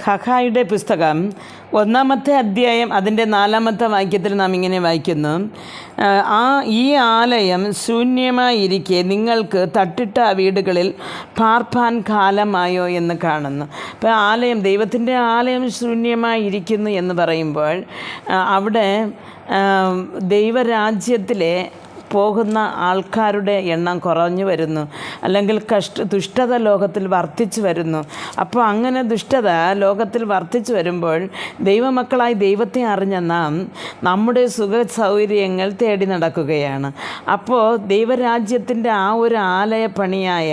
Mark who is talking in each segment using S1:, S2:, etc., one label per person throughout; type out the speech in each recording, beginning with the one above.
S1: ഹഗായിയുടെ പുസ്തകം 1-ാമത്തെ അധ്യായം അതിൻ്റെ 4-ാമത്തെ വാക്യത്തിൽ നാം ഇങ്ങനെ വായിക്കുന്നു, ഈ ആലയം ശൂന്യമായിരിക്കെ നിങ്ങൾക്ക് തട്ടിട്ട വീടുകളിൽ പാർപ്പാൻ കാലമായോ എന്ന് കാണുന്നു. അപ്പോൾ ആലയം, ദൈവത്തിൻ്റെ ആലയം ശൂന്യമായിരിക്കുന്നു എന്ന് പറയുമ്പോൾ അവിടെ ദൈവരാജ്യത്തിലെ പോകുന്ന ആൾക്കാരുടെ എണ്ണം കുറഞ്ഞു വരുന്നു, അല്ലെങ്കിൽ ദുഷ്ടത ലോകത്തിൽ വർദ്ധിച്ചു വരുന്നു. അപ്പോൾ അങ്ങനെ ദുഷ്ടത ലോകത്തിൽ വർദ്ധിച്ചു വരുമ്പോൾ ദൈവമക്കളായി ദൈവത്തെ അറിഞ്ഞ നാം നമ്മുടെ സുഖ സൗകര്യങ്ങൾ തേടി നടക്കുകയാണ്. അപ്പോൾ ദൈവരാജ്യത്തിൻ്റെ ആ ഒരു ആലയ പണിയായ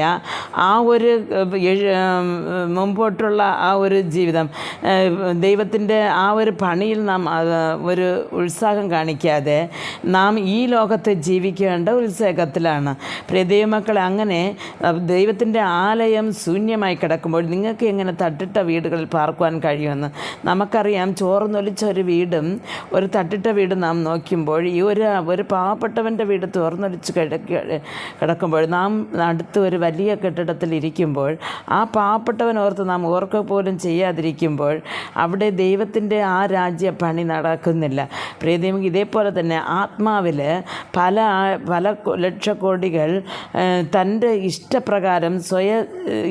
S1: ആ ഒരു മുമ്പോട്ടുള്ള ആ ഒരു ജീവിതം, ദൈവത്തിൻ്റെ ആ ഒരു പണിയിൽ നാം ഒരു ഉത്സാഹം കാണിക്കാതെ നാം ഈ ലോകത്തെ ജീവിക്കേണ്ട ഉത്സാഹത്തിലാണ്. പ്രിയ ദൈവമക്കളെ, അങ്ങനെ ദൈവത്തിൻ്റെ ആലയം ശൂന്യമായി കിടക്കുമ്പോൾ നിങ്ങൾക്ക് എങ്ങനെ തട്ടിട്ട വീടുകളിൽ പാർക്കുവാൻ കഴിയുമെന്ന് നമുക്കറിയാം. ചോർന്നൊലിച്ച ഒരു വീടും ഒരു തട്ടിട്ട വീടും നാം നോക്കുമ്പോൾ, ഈ ഒരു പാവപ്പെട്ടവൻ്റെ വീട് ചോർന്നൊലിച്ച് കിടക്കുമ്പോൾ നാം അടുത്ത് ഒരു വലിയ കെട്ടിടത്തിൽ ഇരിക്കുമ്പോൾ ആ പാവപ്പെട്ടവൻ ഓർത്ത് നാം ഓർക്കുക പോലും ചെയ്യാതിരിക്കുമ്പോൾ അവിടെ ദൈവത്തിൻ്റെ ആ രാജ്യ പണി നടക്കുന്നില്ല. പ്രിയ ദൈവം, ഇതേപോലെ തന്നെ ആത്മാവിൽ പല ലക്ഷക്കോടികൾ തൻ്റെ ഇഷ്ടപ്രകാരം,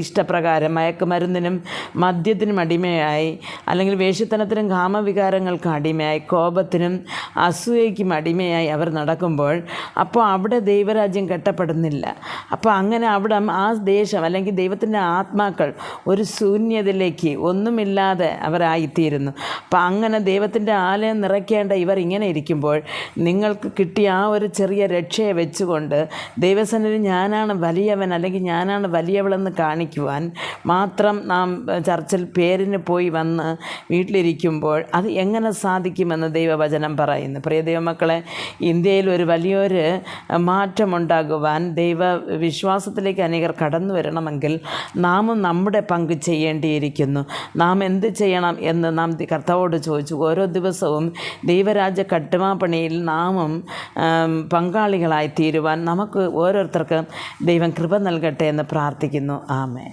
S1: ഇഷ്ടപ്രകാരം മയക്കുമരുന്നിനും മദ്യത്തിനും അടിമയായി, അല്ലെങ്കിൽ വേശ്യത്തനത്തിനും കാമവികാരങ്ങൾക്ക് അടിമയായി, കോപത്തിനും അസൂയയ്ക്കും അടിമയായി അവർ നടക്കുമ്പോൾ അപ്പോൾ അവിടെ ദൈവരാജ്യം കെട്ടപ്പെടുന്നില്ല. അപ്പോൾ അങ്ങനെ അവിടെ ആ ദേശം അല്ലെങ്കിൽ ദൈവത്തിൻ്റെ ആത്മാക്കൾ ഒരു ശൂന്യതയിലേക്ക് ഒന്നുമില്ലാതെ അവരായിത്തീരുന്നു. അപ്പോൾ അങ്ങനെ ദൈവത്തിൻ്റെ ആലയം നിറയ്ക്കേണ്ട ഇവർ ഇങ്ങനെ ഇരിക്കുമ്പോൾ നിങ്ങൾക്ക് കിട്ടിയ ആ ഒരു ചെറിയ രക്ഷയെ വെച്ചുകൊണ്ട് ദൈവസന്നിധി ഞാനാണ് വലിയവൻ അല്ലെങ്കിൽ ഞാനാണ് വലിയവളെന്ന് കാണിക്കുവാൻ മാത്രം നാം ചർച്ചിൽ പേരിന് പോയി വന്ന് വീട്ടിലിരിക്കുമ്പോൾ അത് എങ്ങനെ സാധിക്കുമെന്ന് ദൈവവചനം പറയുന്നു. പ്രിയ ദൈവമക്കളെ, ഇന്ത്യയിൽ ഒരു വലിയൊരു മാറ്റമുണ്ടാകുവാൻ, ദൈവ വിശ്വാസത്തിലേക്ക് അനേകർ കടന്നു വരണമെങ്കിൽ നാമും നമ്മുടെ പങ്ക് ചെയ്യേണ്ടിയിരിക്കുന്നു. നാം എന്ത് ചെയ്യണം എന്ന് നാം കർത്താവോട് ചോദിച്ചു. ഓരോ ദിവസവും ദൈവരാജ്യ കട്ടുമാപ്പണിയിൽ നാമും പങ്കാളികളായി തീരുവാൻ നമുക്ക് ഓരോരുത്തർക്കും ദൈവം കൃപ നൽകട്ടെ എന്ന് പ്രാർത്ഥിക്കുന്നു. ആമേൻ.